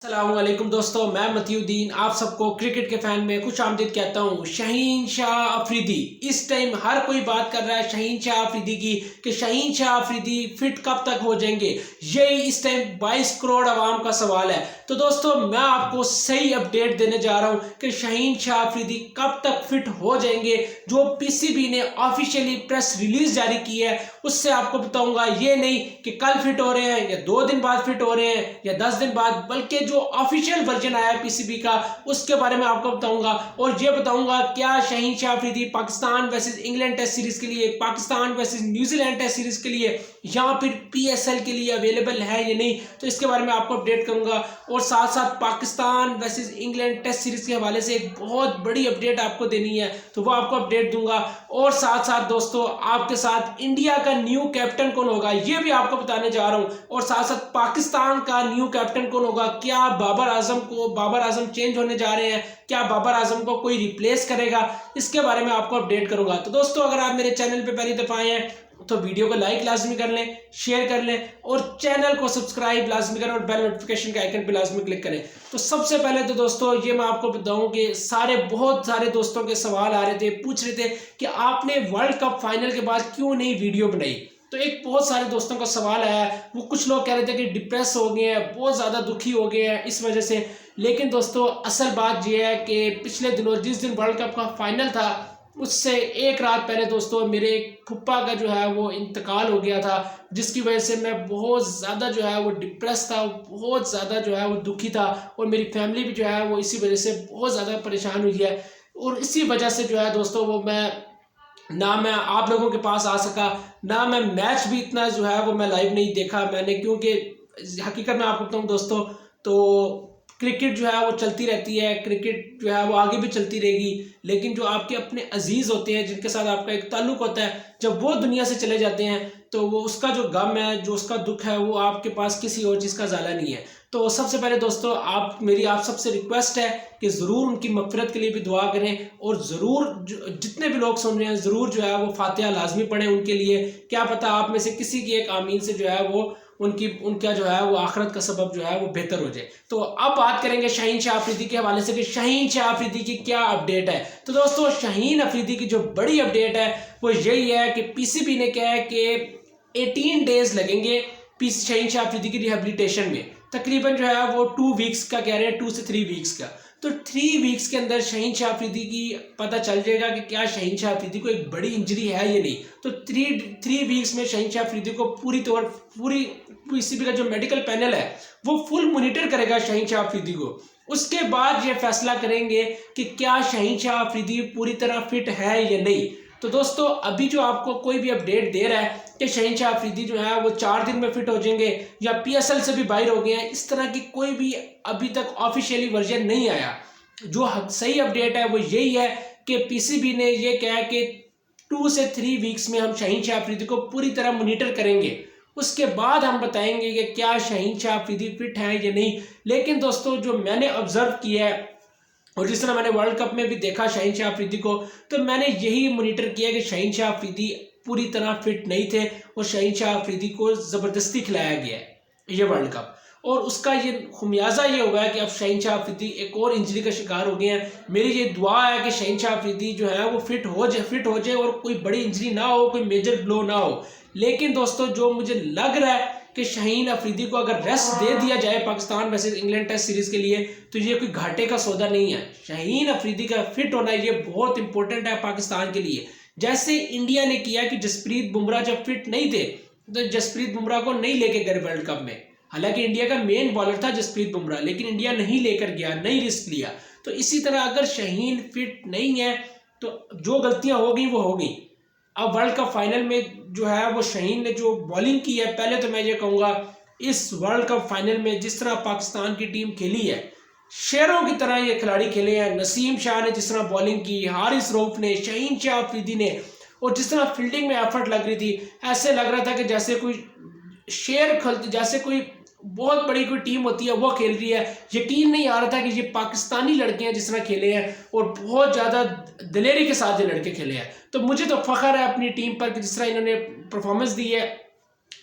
अस्सलामुअलैकुम दोस्तों, मैं मतीउद्दीन आप सबको क्रिकेट के फैन में खुश आमदीद कहता हूँ। शाहीन शाह अफरीदी इस टाइम हर कोई बात कर रहा है शाहीन शाह अफरीदी की कि शाहीन शाह अफरीदी फिट कब तक हो जाएंगे। यही इस टाइम 22 करोड़ आवाम का सवाल है। तो दोस्तों मैं आपको सही अपडेट देने जा रहा हूँ कि शाहीन शाह अफरीदी कब तक फिट हो जाएंगे। जो पीसीबी ने ऑफिशियली प्रेस रिलीज जारी की है उससे आपको बताऊंगा। ये नहीं कि कल फिट हो रहे हैं या 2 दिन बाद फिट हो रहे हैं या 10 दिन बाद, बल्कि जो ऑफिशियल वर्जन आया है पीसीबी का उसके बारे में आपको बताऊंगा। और ये बताऊंगा क्या Shaheen Shah Afridi Pakistan versus England test series के लिए, Pakistan versus New Zealand test series के लिए या फिर पीएसएल के लिए अवेलेबल है या नहीं, तो इसके बारे में आपको अपडेट करूंगा। और साथ साथ Pakistan versus England test series के हवाले से एक बहुत बड़ी अपडेट आपको देनी है, तो वो आपको अपडेट दूंगा। और साथ साथ दोस्तों आपके साथ इंडिया का न्यू कैप्टन कौन होगा ये भी आपको बताने जा रहा हूं। और साथ साथ पाकिस्तान का न्यू कैप्टन कौन होगा, क्या बाबर आजम चेंज होने जा रहे हैं, क्या बाबर आजम को कोई रिप्लेस करेगा, इसके बारे में आपको अपडेट करूंगा। तो दोस्तों अगर आप मेरे चैनल पे पहली दफा आए हैं तो वीडियो को लाइक लाजमी कर लें, शेयर कर लें और चैनल को सब्सक्राइब लाजमी करें और बेल नोटिफिकेशन के आइकन पे लाजमी क्लिक करें। तो सबसे पहले तो दोस्तों ये मैं आपको बताऊं कि बहुत सारे दोस्तों के सवाल आ रहे थे, पूछ रहे थे कि आपने वर्ल्ड कप फाइनल के बाद क्यों नहीं वीडियो बनाई। तो एक बहुत सारे दोस्तों का सवाल आया है, वो कुछ लोग कह रहे थे कि डिप्रेस हो गए हैं, बहुत ज़्यादा दुखी हो गए हैं इस वजह से। लेकिन दोस्तों असल बात यह है कि पिछले दिनों जिस दिन वर्ल्ड कप का फाइनल था उससे एक रात पहले दोस्तों मेरे फुप्पा का जो है वो इंतकाल हो गया था, जिसकी वजह से मैं बहुत ज़्यादा जो है वो डिप्रेस था, बहुत ज़्यादा जो है वो दुखी था। और मेरी फैमिली भी जो है वो इसी वजह से बहुत ज़्यादा परेशान हुई है। और इसी वजह से जो है दोस्तों वो मैं आप लोगों के पास आ सका, ना मैं मैच भी इतना जो है वो मैं लाइव नहीं देखा मैंने, क्योंकि हकीकत में आपको बताऊँ दोस्तों तो क्रिकेट जो है वो चलती रहती है, क्रिकेट जो है वो आगे भी चलती रहेगी। लेकिन जो आपके अपने अजीज़ होते हैं जिनके साथ आपका एक ताल्लुक होता है, जब वो दुनिया से चले जाते हैं तो वो उसका जो गम है, जो उसका दुख है, वो आपके पास किसी और चीज़ का ज़ाला नहीं है। तो सबसे पहले दोस्तों आप सबसे रिक्वेस्ट है कि ज़रूर उनकी मग़फ़िरत के लिए भी दुआ करें और ज़रूर जितने भी लोग सुन रहे हैं ज़रूर जो है वो फातिहा लाजमी पढ़ें उनके लिए। क्या पता आप में से किसी की एक आमीन से जो है वो उनका जो है वो आखिरत का सबब जो है वो बेहतर हो जाए। तो अब बात करेंगे शाहीन शाह अफरीदी के हवाले से कि शाहीन शाह अफरीदी की क्या अपडेट है। तो दोस्तों शाहीन अफरीदी की जो बड़ी अपडेट है वो यही है कि पीसीबी ने कहा है कि 18 डेज लगेंगे शाहीन शाह अफरीदी की रिहेबिलिटेशन में। तकरीबन जो है वो 2 वीक्स का कह रहे हैं, 2 से 3 वीक्स का। तो 3 वीक्स के अंदर शाहीन शाह अफरीदी की पता चल जाएगा कि क्या शाहीन शाह अफरीदी को एक बड़ी इंजरी है या नहीं। तो 3 वीक्स में शाहीन शाह अफरीदी को पूरी पीसीबी का जो मेडिकल पैनल है वो फुल मॉनिटर करेगा शाहीन शाह अफरीदी को। उसके बाद ये फैसला करेंगे कि क्या शाहीन शाह अफरीदी पूरी तरह फिट है या नहीं। तो दोस्तों अभी जो आपको कोई भी अपडेट दे रहा है कि शाहीन शाह अफरीदी जो है वो 4 दिन में फिट हो जाएंगे या पीएसएल से भी बाहर हो गए हैं, इस तरह की कोई भी अभी तक ऑफिशियली वर्जन नहीं आया। जो सही अपडेट है वो यही है कि पीसीबी ने ये कहा कि 2 से 3 वीक्स में हम शाहीन शाह अफरीदी को पूरी तरह मॉनिटर करेंगे। उसके बाद हम बताएंगे कि क्या शाहीन शाह अफरीदी फिट है या नहीं। लेकिन दोस्तों जो मैंने ऑब्जर्व किया है और जिस तरह मैंने वर्ल्ड कप में भी देखा शाहीन शाह अफरीदी को, तो मैंने यही मॉनिटर किया कि शाहीन शाह अफरीदी पूरी तरह फिट नहीं थे और शाहीन शाह अफरीदी को ज़बरदस्ती खिलाया गया है ये वर्ल्ड कप। और उसका ये खुमियाजा ये हुआ है कि अब शाहीन शाह अफरीदी एक और इंजरी का शिकार हो गए हैं। मेरी ये दुआ है कि शाहीन शाह अफरीदी जो है वो फिट हो जाए और कोई बड़ी इंजरी ना हो, कोई मेजर ब्लो ना हो। लेकिन दोस्तों जो मुझे लग रहा है कि शाहीन अफरीदी को अगर रेस्ट दे दिया जाए Pakistan versus England test series के लिए तो ये कोई घाटे का सौदा नहीं है। शाहीन अफरीदी का फिट होना ये बहुत इंपॉर्टेंट है पाकिस्तान के लिए। जैसे इंडिया ने किया कि जसप्रीत बुमराह जब फिट नहीं थे तो जसप्रीत बुमराह को नहीं लेके गए वर्ल्ड कप में। हालांकि इंडिया का मेन बॉलर था जसप्रीत बुमराह, लेकिन इंडिया नहीं लेकर गया, नहीं रिस्क लिया। तो इसी तरह अगर शाहीन फिट नहीं है तो जो गलतियां हो गई वो हो गई। अब वर्ल्ड कप फाइनल में जो है वो शाहीन ने जो बॉलिंग की है, पहले तो मैं ये कहूँगा इस वर्ल्ड कप फाइनल में जिस तरह पाकिस्तान की टीम खेली है, शेरों की तरह ये खिलाड़ी खेले हैं। नसीम शाह ने जिस तरह बॉलिंग की, हारिस रऊफ ने, शाहीन शाह अफरीदी ने, और जिस तरह फील्डिंग में एफर्ट लग रही थी, ऐसे लग रहा था कि जैसे कोई जैसे कोई बहुत बड़ी कोई टीम होती है वो खेल रही है। यकीन नहीं आ रहा था कि ये पाकिस्तानी लड़के हैं जिस तरह खेले हैं और बहुत ज़्यादा दिलेरी के साथ ये लड़के खेले हैं। तो मुझे तो फख्र है अपनी टीम पर कि जिस तरह इन्होंने परफॉर्मेंस दी है।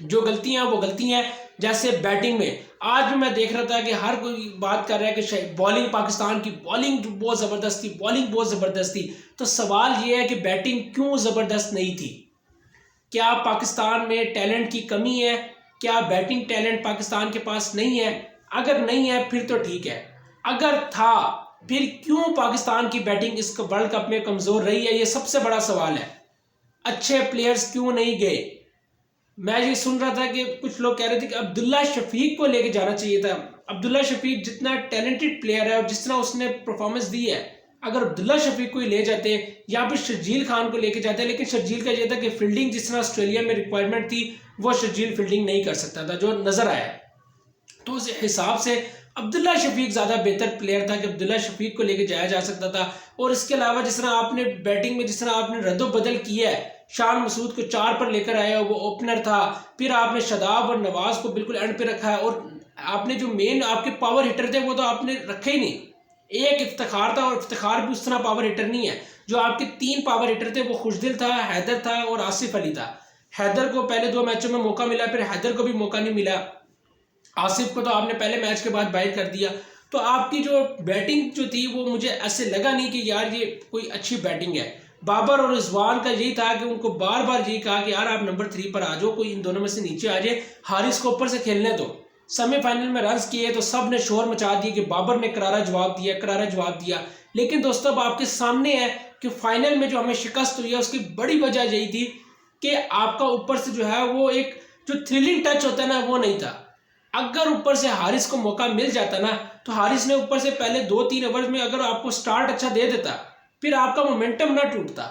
जो गलतियां वो गलतियां हैं, जैसे बैटिंग में आज भी मैं देख रहा था कि हर कोई बात कर रहा है कि बॉलिंग, पाकिस्तान की बॉलिंग बहुत ज़बरदस्त थी, बॉलिंग बहुत ज़बरदस्त थी। तो सवाल ये है कि बैटिंग क्यों ज़बरदस्त नहीं थी? क्या पाकिस्तान में टैलेंट की कमी है? क्या बैटिंग टैलेंट पाकिस्तान के पास नहीं है? अगर नहीं है फिर तो ठीक है, अगर था फिर क्यों पाकिस्तान की बैटिंग इस वर्ल्ड कप में कमज़ोर रही है? ये सबसे बड़ा सवाल है। अच्छे प्लेयर्स क्यों नहीं गए? मैं ये सुन रहा था कि कुछ लोग कह रहे थे कि अब्दुल्ला शफीक को लेके जाना चाहिए था। अब्दुल्ला शफीक जितना टैलेंटेड प्लेयर है और जिस तरह उसने परफॉर्मेंस दी है, अगर अब्दुल्ला शफीक को ही ले जाते या फिर शर्जील खान को लेके जाते, लेकिन शर्जील का ये था कि फील्डिंग जिस तरह ऑस्ट्रेलिया में रिक्वायरमेंट थी वो शर्जील फील्डिंग नहीं कर सकता था, जो नजर आया। तो उस हिसाब से अब्दुल्ला शफीक ज़्यादा बेहतर प्लेयर था कि अब्दुल्ला शफीक को लेके जाया जा सकता था। और इसके अलावा जिस तरह आपने बैटिंग में जिस तरह आपने रद्दोबदल किया है, शान मसूद को 4 पर लेकर आए, वो ओपनर था, फिर आपने शादाब और नवाज को बिल्कुल एंड पे रखा है, और आपने जो मेन आपके पावर हिटर थे वो तो आपने रखे ही नहीं। एक इफ्तिखार था और इफ्तिखार भी उस तरह पावर हिटर नहीं है। जो आपके 3 पावर हिटर थे वो खुशदिल था, हैदर था और आसिफ अली था। हैदर को पहले 2 मैचों में मौका मिला, फिर हैदर को भी मौका नहीं मिला। आसिफ को तो आपने पहले मैच के बाद बाहर कर दिया। तो आपकी जो बैटिंग जो थी वो मुझे ऐसे लगा नहीं कि यार ये कोई अच्छी बैटिंग है। बाबर और रिजवान का यही था कि उनको बार बार यही कहा कि यार आप नंबर 3 पर आ जाओ, कोई इन दोनों में से नीचे आ जाए, हारिस को ऊपर से खेलने दो। सेमीफाइनल में रन किए तो सब ने शोर मचा दिया कि बाबर ने करारा जवाब दिया, करारा जवाब दिया। लेकिन दोस्तों अब आपके सामने है कि फाइनल में जो हमें शिकस्त हुई है उसकी बड़ी वजह यही थी कि आपका ऊपर से जो है वो एक जो थ्रिलिंग टच होता है ना वो नहीं था। अगर ऊपर से हारिस को मौका मिल जाता ना, तो हारिस ने ऊपर से पहले 2-3 ओवर में अगर आपको स्टार्ट अच्छा दे देता, फिर आपका मोमेंटम ना टूटता,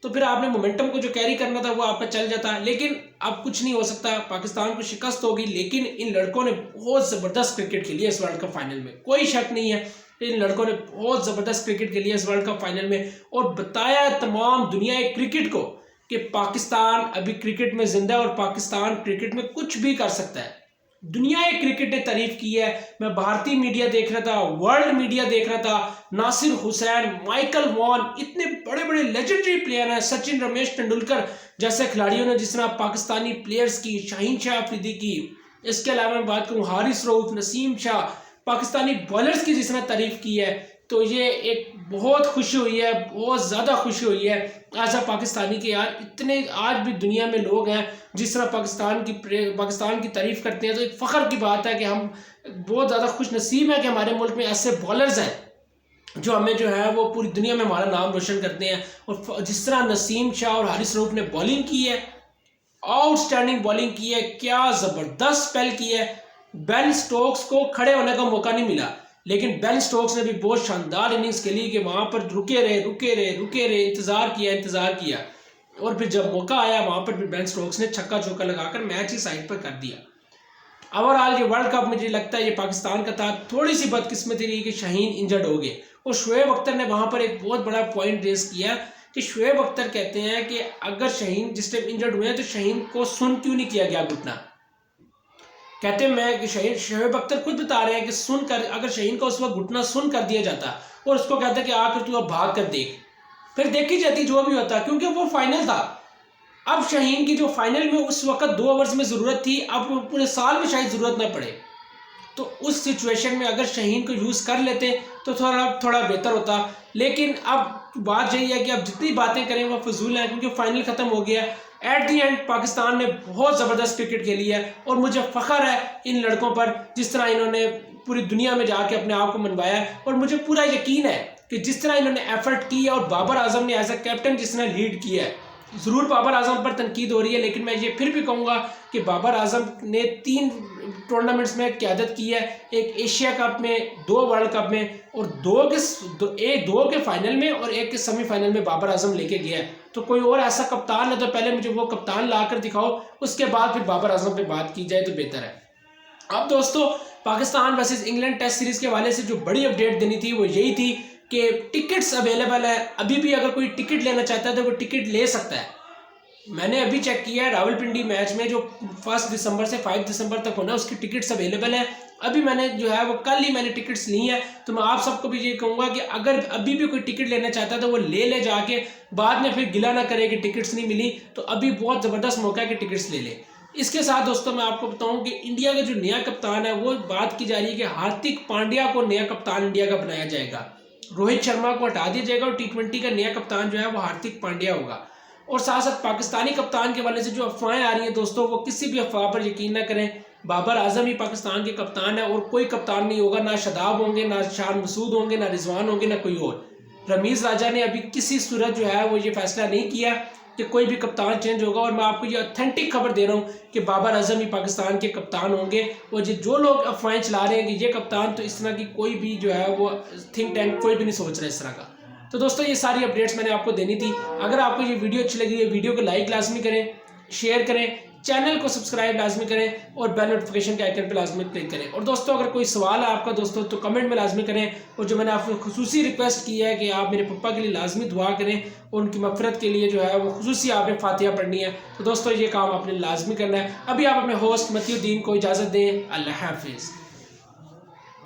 तो फिर आपने मोमेंटम को जो कैरी करना था वो आपका चल जाता। लेकिन अब कुछ नहीं हो सकता, पाकिस्तान को शिकस्त होगी। लेकिन इन लड़कों ने बहुत ज़बरदस्त क्रिकेट खेली है इस वर्ल्ड कप फाइनल में, कोई शक नहीं है। इन लड़कों ने बहुत ज़बरदस्त क्रिकेट खेली है इस वर्ल्ड कप फाइनल में, और बताया तमाम दुनिया क्रिकेट को कि पाकिस्तान अभी क्रिकेट में जिंदा है और पाकिस्तान क्रिकेट में कुछ भी कर सकता है। दुनिया क्रिकेट ने तारीफ की है। मैं भारतीय मीडिया देख रहा था, वर्ल्ड मीडिया देख रहा था, नासिर हुसैन, माइकल वॉन, इतने बड़े बड़े लेजेंडरी प्लेयर हैं, सचिन, रमेश तेंदुलकर जैसे खिलाड़ियों ने जिस तरह पाकिस्तानी प्लेयर्स की, शाहीन शाह अफरीदी की, इसके अलावा मैं बात करूँ हारिस रऊफ, नसीम शाह, पाकिस्तानी बॉलर्स की जिस तरह तारीफ की है, तो ये एक बहुत खुशी हुई है, बहुत ज़्यादा खुशी हुई है एज अ पाकिस्तानी के। यार इतने आज भी दुनिया में लोग हैं जिस तरह पाकिस्तान की तारीफ़ करते हैं, तो एक फ़ख्र की बात है कि हम बहुत ज़्यादा खुश नसीब है कि हमारे मुल्क में ऐसे बॉलर्स हैं जो हमें जो है वो पूरी दुनिया में हमारा नाम रोशन करते हैं। और जिस तरह नसीम शाह और हारिस रऊफ ने बॉलिंग की है, आउटस्टैंडिंग बॉलिंग की है, क्या ज़बरदस्त स्पेल की है। बेन स्टोक्स को खड़े होने का मौका नहीं मिला, लेकिन बेन स्टोक्स ने भी बहुत शानदार इनिंग्स खेली कि वहाँ पर रुके रहे, इंतज़ार किया, और फिर जब मौका आया वहाँ पर भी बेन स्टोक्स ने छक्का चौका लगाकर मैच ही साइड पर कर दिया। ओवरऑल ये वर्ल्ड कप मुझे लगता है ये पाकिस्तान का था। थोड़ी सी बदकिस्मती रही कि शाहीन इंजर्ड हो गए, और शुएब अख्तर ने वहाँ पर एक बहुत बड़ा पॉइंट रेस किया कि शुएब अख्तर कहते हैं कि अगर शाहीन जिस टाइम इंजर्ड हुए हैं तो शाहीन को सुन क्यों नहीं किया गया घुटना। कहते हैं मैं कि शुएब अख्तर खुद बता रहे हैं कि सुनकर, अगर शाहीन का उस वक्त घुटना सुन कर दिया जाता और उसको कहता कि आकर तू अब भाग कर देख, फिर देखी जाती जो भी होता, क्योंकि वो फाइनल था। अब शाहीन की जो फाइनल में उस वक्त 2 ओवर्स में ज़रूरत थी, अब पूरे साल में शायद ज़रूरत ना पड़े। तो उस सिचुएशन में अगर शाहीन को यूज़ कर लेते तो थोड़ा बेहतर होता। लेकिन अब बात यही है कि अब जितनी बातें करें वो फजूल है, क्योंकि फाइनल ख़त्म हो गया। एट दी एंड पाकिस्तान ने बहुत ज़बरदस्त क्रिकेट खेली है, और मुझे फ़ख्र है इन लड़कों पर जिस तरह इन्होंने पूरी दुनिया में जाके अपने आप को मनवाया है। और मुझे पूरा यकीन है कि जिस तरह इन्होंने एफर्ट की है, और बाबर आजम ने एज अ कैप्टन जिस तरह लीड किया है, ज़रूर बाबर आजम पर तनकीद हो रही है, लेकिन मैं ये फिर भी कहूँगा कि बाबर आजम ने 3 टूर्नामेंट्स में क़यादत की है, एक एशिया कप में, 2 वर्ल्ड कप में, और 2 के फाइनल में और 1 के सेमीफाइनल में बाबर आजम लेके गया है। तो कोई और ऐसा कप्तान है तो पहले मुझे वो कप्तान ला कर दिखाओ, उसके बाद फिर बाबर आजम पे बात की जाए तो बेहतर है। अब दोस्तों Pakistan versus England test series के हवाले से जो बड़ी अपडेट देनी थी वो यही थी कि टिकट्स अवेलेबल है। अभी भी अगर कोई टिकट लेना चाहता है तो वो टिकट ले सकता है। मैंने अभी चेक किया है, रावलपिंडी मैच में जो 1 दिसंबर से 5 दिसंबर तक होना है उसकी टिकट्स अवेलेबल है। अभी मैंने जो है वो कल ही मैंने टिकट्स ली हैं। तो मैं आप सबको भी ये कहूँगा कि अगर अभी भी कोई टिकट लेना चाहता है तो वो ले जाके, बाद में फिर गिला ना करे कि टिकट्स नहीं मिली। तो अभी बहुत ज़बरदस्त मौका है कि टिकट्स ले ले। इसके साथ दोस्तों मैं आपको बताऊं कि इंडिया का जो नया कप्तान है वो बात की जा रही है कि हार्दिक पांड्या को नया कप्तान इंडिया का बनाया जाएगा। रोहित शर्मा को हटा दिया जाएगा और T20 का नया कप्तान जो है वो हार्दिक पांड्या होगा। और साथ साथ पाकिस्तानी कप्तान के हवाले से जो अफवाहें आ रही हैं दोस्तों, वो किसी भी अफवाह पर यकीन न करें। बाबर आजम ही पाकिस्तान के कप्तान है और कोई कप्तान नहीं होगा। ना शादाब होंगे, ना शान मसूद होंगे, ना रिजवान होंगे, ना कोई और। रमीज राजा ने अभी किसी सूरत जो है वो ये फैसला नहीं किया कि कोई भी कप्तान चेंज होगा। और मैं आपको ये ऑथेंटिक खबर दे रहा हूँ कि बाबर आजम ही पाकिस्तान के कप्तान होंगे। और जो लोग अफवाहें चला रहे हैं कि ये कप्तान, तो इस तरह की कोई भी जो है वो थिंक टैंक कोई भी नहीं सोच रहा इस तरह का। तो दोस्तों ये सारी अपडेट्स मैंने आपको देनी थी। अगर आपको ये वीडियो अच्छी लगी है, वीडियो को लाइक लाजमी करें, शेयर करें, चैनल को सब्सक्राइब लाजमी करें और बेल नोटिफिकेशन के आइकन पर लाजमी क्लिक करें। और दोस्तों अगर कोई सवाल है आपका दोस्तों तो कमेंट में लाजमी करें। और जो मैंने आपको खुसूसी रिक्वेस्ट की है कि आप मेरे पप्पा के लिए लाजमी दुआ करें और उनकी मफ़रत के लिए जो है वो खुसूसी आपने फातिहा पढ़नी है, तो दोस्तों ये काम आपने लाजमी करना है। अभी आप अपने होस्ट मतीउद्दीन को इजाज़त दें। अल्लाह हाफिज़।